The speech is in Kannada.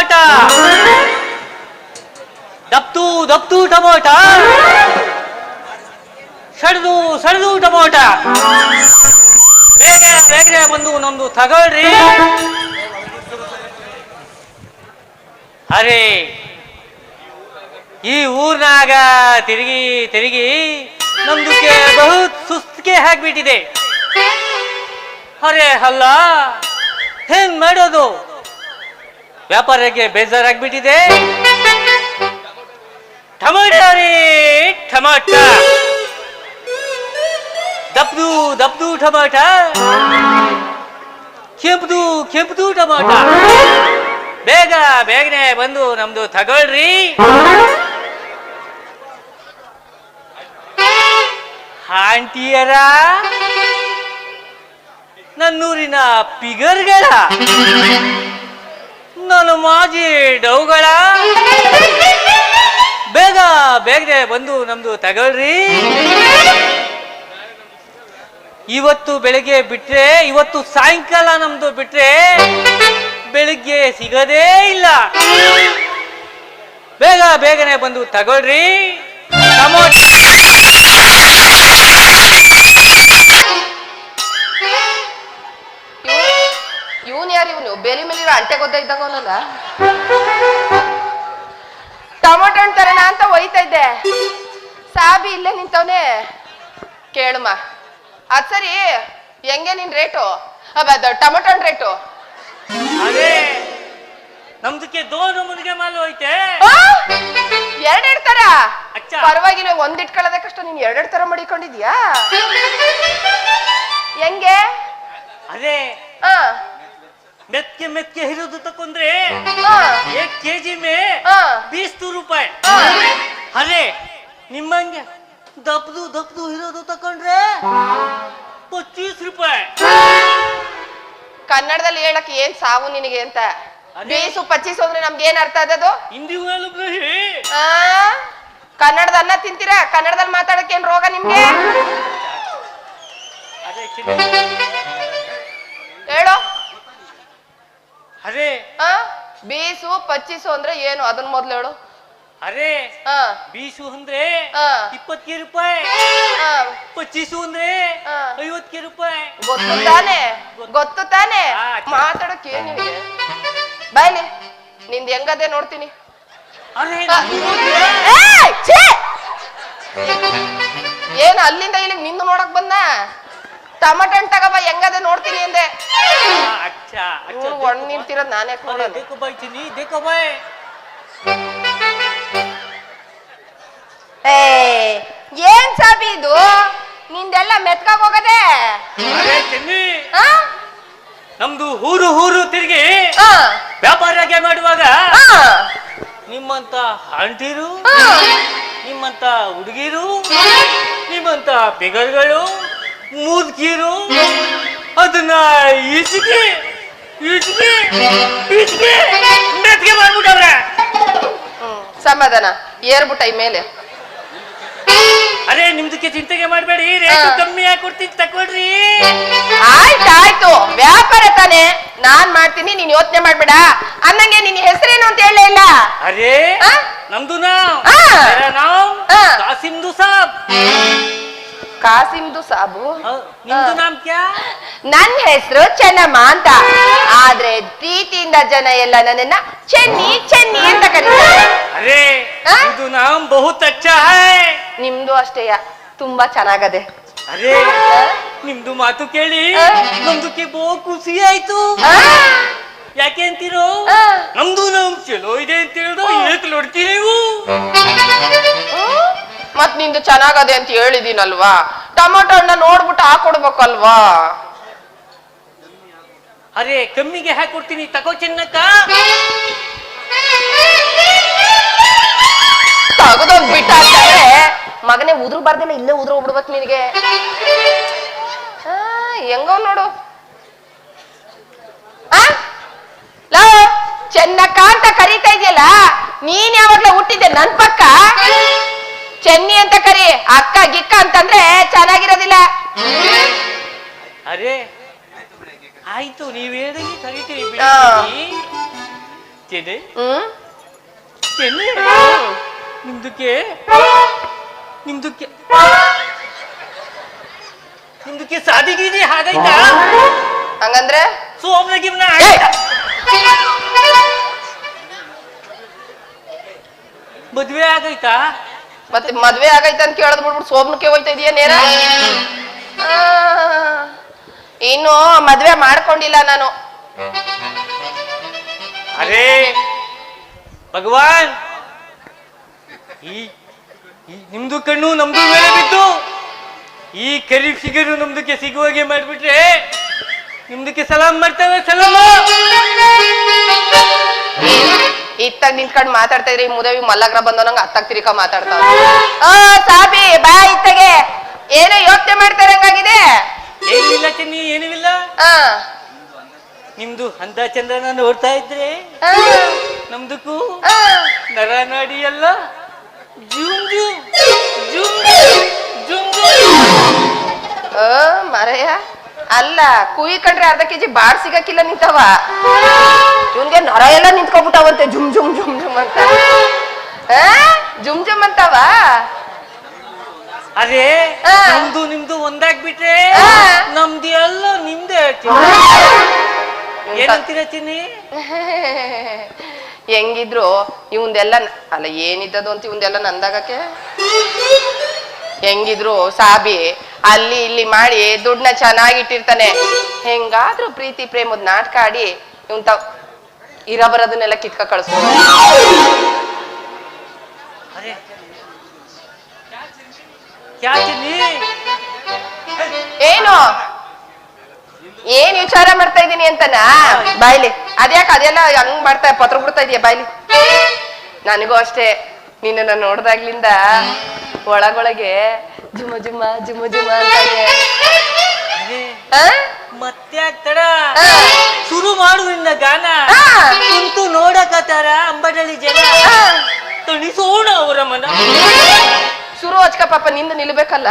ಟಮೋಟ ದಪ್ತು ದಪ್ತು ಟಮೋಟ ಸಡ್ದು ಸಡ್ದು ಟಮೋಟ ಬೇಗ ಬೇಗನೆ ಬಂದು ನಮ್ದು ತಗೊಳ್ರಿ. ಅರೆ ಈ ಊರ್ನಾಗ ತಿರುಗಿ ತಿರುಗಿ ನಮ್ದಕ್ಕೆ ಬಹುತ್ ಸುಸ್ತಿಗೆ ಆಗ್ಬಿಟ್ಟಿದೆ. ಅರೆ ಅಲ್ಲ ಏನ್ ಮಾಡೋದು, ವ್ಯಾಪಾರಕ್ಕೆ ಬೇಜಾರಾಗ್ಬಿಟ್ಟಿದೆ. ಟಮಾಟ ರೀ ಟಮಾಟ, ದಪ್ದು ದಪ್ದು ಟಮಾಟ, ಕೆಂಪುದು ಕೆಂಪುದು ಟಮಾಟ, ಬೇಗ ಬೇಗನೆ ಬಂದು ನಮ್ದು ತಗೊಳ್ರಿ. ಆಂಟಿಯರ, ನನ್ನೂರಿನ ಪಿಗರ್ಗಳ, ನನ್ನ ಮಾಜಿ ಡೌಗಳ, ಬೇಗ ಬೇಗನೆ ಬಂದು ನಮ್ದು ತಗೊಳ್ರಿ. ಇವತ್ತು ಬೆಳಿಗ್ಗೆ ಬಿಟ್ರೆ, ಇವತ್ತು ಸಾಯಂಕಾಲ ನಮ್ದು ಬಿಟ್ರೆ ಬೆಳಿಗ್ಗೆ ಸಿಗದೇ ಇಲ್ಲ. ಬೇಗ ಬೇಗನೆ ಬಂದು ತಗೊಳ್ರಿ. ಟೊಮೊಟೊ ಇವನ್ ಯಾರು? ಇವನು ಬೇಲಿ ಮೇಲಿರೋ ಅಂಟೆ ಗೊತ್ತ ಇದ್ದಂಗ ಅವನಲ್ಲ. ಟೊಮೊಟೊ ಹಣ್ಣು ತರನಾ ಅಂತ ಒಯ್ತಾ ಇದ್ದೆ, ಸಾಬಿ ಇಲ್ಲೇ ನಿಂತವನೆ. ಕೇಳಮ್ಮ, ಅದ್ ಸರಿ ಹೆಂಗೆ ನಿನ್ ರೇಟು? ಟೊಮೊಟೊ ಹಣ್ಣು ರೇಟು? ಅದೇ ನಮ್ದಕ್ಕೆ ದೋನು ಮುನಿಗೆ ಮಾಲು ಐತೆ. ಎರಡೆರಡು ತರ? ಪರವಾಗಿಲ್ಲ, ಒಂದ್ ಇಟ್ಕೊಳ್ಳೋದೇ ಕಷ್ಟ, ನೀನ್ ಎರಡೆರಡು ತರ ಮಡಿಕೊಂಡಿದ್ಯಾ? ಹೆಂಗೆ? ಅದೇ ಮೆತ್ಕೆ ಮೆತ್ಕೆ ಹಿರಿದು ತಕೊಂಡ್ರೆ 1 kg ಮೇ 20 ರೂಪಾಯಿ. ಅದೇ ನಿಮ್ಮಂಗೆ ದಪ್ದು ದಪ್ದು ಹಿರೋದು ತಕೊಂಡ್ರೆ 25 ರೂಪಾಯಿ. ಕನ್ನಡದಲ್ಲಿ ಹೇಳಕ್ ಏನ್ ಸಾವು ನಿನಗೆ ಅಂತ? 20 25 ಅಂದ್ರೆ ನಮ್ಗೆ ಏನ್ ಅರ್ಥ ಅದದು? ಹಿಂದಿ ಕನ್ನಡದ ಅನ್ನ ತಿಂತೀರಾ? ಕನ್ನಡದಲ್ಲಿ ಮಾತಾಡಕ್ಕೆ ಏನ್ ರೋಗ ನಿಮ್ಗೆ? ಹೇಳು. ಅರೆ 20 25 ಅಂದ್ರೆ ಏನು ಅದನ್ನ ಮೊದ್ಲು ಹೇಳು. ಅರೆ 20 ಅಂದ್ರೆ 20 ರೂಪಾಯಿ, 25 ಅಂದ್ರೆ 50 ರೂಪಾಯಿ. ಗೊತ್ತು ತಾನೆ, ಗೊತ್ತು ತಾನೆ. ಮಾತಾಡಕ್ ಏನ್ ನಿನಗೆ? ಬಾಯ್ಲಿ, ನಿಂದ ಹೆಂಗದೆ ನೋಡ್ತೀನಿ. ಏನ್ ಅಲ್ಲಿಂದ ಇಲ್ಲಿ ನಿಂದು ನೋಡಕ್ ಬಂದ? ಟಮಟ ಹಣ್ಣು ತಗೋಬ, ಹೆಂಗದೆ ನೋಡ್ತೀನಿ ಅಂದೆ. ಒಣ ನಿಂತಿರೋದ್ ನಾನೇ ನೋಡೋದು. ಏನ್ ಸಾಬಿ ಇದು? ನಿಂದೆಲ್ಲ ಮೆತ್ಕಾಗ್ ಹೋಗದೆ. ನಮ್ದು ಊರು ಊರು ತಿರುಗಿ ವ್ಯಾಪಾರ ಮಾಡುವಾಗ ನಿಮ್ಮಂತ ಆಂಟಿರು, ನಿಮ್ಮಂತ ಹುಡುಗಿರು, ನಿಮ್ಮಂತ ಪಿಗರ್ಗಳು, ಮೂದ್ಕೀರು ಅದನ್ನ ಈಚೆಗೆ ಈಚೆಗೆ ಈಚೆಗೆ ಮೆತ್ಗೆ ಮಾಡ್ಬಿಟ್ಟವ್ರೆ. ಸಮಾಧಾನ ಏರ್ಬಿಟ್ಟ ಈ ಮೇಲೆ. ಅರೆ ನಿಮ್ದಕ್ಕೆ ಚಿಂತೆಗೆ ಮಾಡಬೇಡಿ, ರೇಟ್ ಕಮ್ಮಿ ಹಾಕೊಡ್ತೀನಿ, ತಕೊಳ್ರಿ. ಆಯ್ತಾಯ್ತು, ವ್ಯಾಪಾರ ತಾನೆ, ನಾನ್ ಮಾಡ್ತೀನಿ, ನೀನ್ ಯೋಚನೆ ಮಾಡ್ಬೇಡ. ಅನ್ನಂಗೆ ನಿನ್ ಹೆಸರೇನು ಅಂತ ಹೇಳಲೇ ಇಲ್ಲ. ಅರೆ ನಮ್ದು ನಾವ್ ಕಾಸಿಮ್ದು ಸಾಬ್. ಕಾಸಿಮ್ದು ಸಾಬು? ನಿಮ್ದು ನಾಮ್ ಕ್ಯಾ? ನನ್ ಹೆಸರು ಚೆನ್ನಮ್ಮ ಅಂತ, ಆದ್ರೆ ಪ್ರೀತಿಯಿಂದ ಜನ ಎಲ್ಲ ನನ್ನನ್ನ ಚೆನ್ನಿ ಚೆನ್ನಿ ಅಂತ ಕರೀತಾರೆ. ಅರೆ ಇದು ನಾಮ್ ಬಹುತ್ ಅಚ್ಚಾ ಹೈ. ನಿಮ್ದು ಅಷ್ಟೇಯ, ತುಂಬಾ ಚೆನ್ನಾಗದೆ. ಅರೆ ನಿಮ್ದು ಮಾತು ಕೇಳಿ ನಮ್ದಕ್ಕೆ ಬಹು ಖುಷಿ ಆಯ್ತು. ಯಾಕೆ ಅಂತೀರೋ? ನಮ್ದು ನಮ್ ಚಲೋ ಇದೆ ಅಂತ ಹೇಳಿದ್ರು ಏಕ್ ನೋಡ್ತೀವಿ ನೀವು. ಮತ್ ನಿಂದು ಚೆನ್ನಾಗದೆ ಅಂತ ಹೇಳಿದೀನಲ್ವಾ, ಟೊಮೊಟೊ ಹಣ್ಣ ನೋಡ್ಬಿಟ್ಟು ಹಾಕೊಡ್ಬೇಕಲ್ವಾ? ಅರೆ ಕಮ್ಮಿಗೆ ಹಾಕೊಡ್ತೀನಿ, ತಗೋ ಚಿನ್ನಕ್ಕ. ತಗದೋಗ್ಬಿಟ್ಟ ಅಂತಂದ್ರೆ ಮಗನೇ ಉದ್ರು ಬರ್ದಿಲ್ಲ, ಇಲ್ಲೇ ಉದ್ರು ಹೋಗ್ಬಿಡ್ಬೇಕು ನಿನಗೆ. ಹೆಂಗೋ ನೋಡು. ಚೆನ್ನಕ್ಕ ಅಂತ ಕರೀತಾ ಇದೆಯಲ್ಲ, ನೀನ್ ಯಾವಾಗ್ಲೂ ಹುಟ್ಟಿದ್ದೆ ನನ್ ಪಕ್ಕ. ಚೆನ್ನಿ ಅಂತ ಕರಿ, ಅಕ್ಕ ಗಿಕ್ಕ ಅಂತಂದ್ರೆ ಚೆನ್ನಾಗಿರೋದಿಲ್ಲ. ಅರೆ ಆಯ್ತು, ನೀವ್ ಹೇಳಿದಂಗೆ ಕರಿತೀವಿ. ಚೆನ್ನೆ ಹ್ಮ್ ಚೆನ್ನೆ ನಿಮ್ದಕ್ಕೆ ನಿಮ್ದಕ್ಕೆ ನಿಮ್ದಕ್ಕೆ ಸಾದಿಗೀದಿ ಹಾಗೈತಾ ಹಂಗಂದ್ರೆ ಸೋಮ್ನ ಗಿಮ್ನ ಮದ್ವೆ ಆಗೈತಾ ಮತ್ತೆ ಮದ್ವೆ ಆಗೈತೆ ಅಂತ ಕೇಳದ್ ಬಿಡ್ಬಿಟ್ಟು ಸೋಮ್ನಕ್ಕೆ ಹೋಯ್ತಾ ಇದೀಯ ನೇರ ಇನ್ನು ಮದ್ವೆ ಮಾಡ್ಕೊಂಡಿಲ್ಲ ನಾನು ಅರೇ ಭಗವಾನ್ ಈ ನಿಮ್ದು ಕಣ್ಣು ನಮ್ದು ಮೇಲೆ ಬಿದ್ದು ಈ ಕರಿ ಫಿಗರು ನಮ್ದಕ್ಕೆ ಸಿಗುವಾಗೆ ಮಾಡ್ಬಿಟ್ರೆ ನಿಮ್ದಕ್ಕೆ ಸಲಾಂ ಮಾಡ್ತೇವೆ ಸಲಾಮ ಇತ್ತಾಗ ನಿಂತ್ಕೊಂಡು ಮಾತಾಡ್ತಾ ಇದ್ರಿ ಮುದವಿ ಮಲ್ಲಗ್ರ ಬಂದವನಂಗ ಅತ್ತಾಗ ತಿರ್ಕ ಮಾತಾಡ್ತಾವ ಸಾಬಿ ಬಾ ಇತ್ತಗೆ ಏನೋ ಯೋಚನೆ ಮಾಡ್ತಾ ಇರಂಗಾಗಿದೆ ಏನಿಲ್ಲ ಚೆನ್ನಿ ಏನೂ ಇಲ್ಲ ನಿಮ್ದು ಅಂತ ಚಂದ್ರನ ನೋಡ್ತಾ ಇದ್ರೆ ನಮ್ದಕ್ಕೂ ನರ ನಾಡಿ ಎಲ್ಲ ಜೂಮ್ ಜೂಮ್ ಜೂಮ್ ಜೂಮ್ ಮರೆಯ ಅಲ್ಲ ಕುಯಿ ಕಂಡ್ರೆ ಅರ್ಧ ಕೆಜಿ ಬಾಡ್ ಸಿಗಕ್ಕಿಲ್ಲ ನಿಂತವ ಇವನ್ಗೆ ನರ ಎಲ್ಲ ನಿಂತ್ಕೊಬಿಟ್ಟವಂತೆ ಜುಮ್ ಜುಮ್ ಜುಮ್ ಜುಮ್ ಅಂತ ಜುಮ್ ಜುಮ್ ಅಂತವ ಅದೇ ನಮ್ದು ನಿಮ್ದು ಒಂದಾಗ್ಬಿಟ್ರೆ ನಮ್ದು ಎಲ್ಲ ನಿಮ್ದೇ ಏನಂತೀರ ಚಿನ್ನಿ ಹೆಂಗಿದ್ರು ಇವಂದೆಲ್ಲ ಅಲ್ಲ ಏನಿದ್ದದು ಅಂತ ಇವಂದೆಲ್ಲ ನಂದಾಗಕ್ಕೆ ಹೆಂಗಿದ್ರು ಸಾಬಿ ಅಲ್ಲಿ ಇಲ್ಲಿ ಮಾಡಿ ದುಡ್ಡನ್ನ ಚೆನ್ನಾಗಿಟ್ಟಿರ್ತಾನೆ ಹೆಂಗಾದ್ರೂ ಪ್ರೀತಿ ಪ್ರೇಮದ ನಾಟಕ ಆಡಿ ಇವನ್ ತಾವ್ ಇರ ಬರೋದನ್ನೆಲ್ಲ ಕಿತ್ಕ ಕಳಿಸ್ಬೋದು ಏನು ಏನ್ ವಿಚಾರ ಮಾಡ್ತಾ ಇದೀನಿ ಅಂತನ ಬಾಯ್ಲಿ ಅದ್ಯಾಕ ಅದೆಲ್ಲ ಹಂಗ್ ಮಾಡ್ತಾ ಪತ್ರ ಬಿಡ್ತಾ ಇದೀಯ ಬಾಯ್ಲಿ ನನಗೂ ಅಷ್ಟೇ ನಿನ್ನ ನೋಡ್ದಾಗ್ಲಿಂದ ಒಳಗೊಳಗೆ ಜುಮ ಜುಮ ಜುಮ ಜುಮ ಅಂತಾನೆ ಮತ್ತೆ ತಡ ಶುರು ಮಾಡುವಿಂದ ಗಾನ ಕುಂತು ನೋಡಕತ್ತಾರ ಅಂಬಡಳಿ ಜನ ತಣಿಸೋಣ ಅವರ ಮನ ಶುರು ಹಚ್ಕ ಪಾಪ ನಿಂದು ನಿಲ್ಬೇಕಲ್ಲ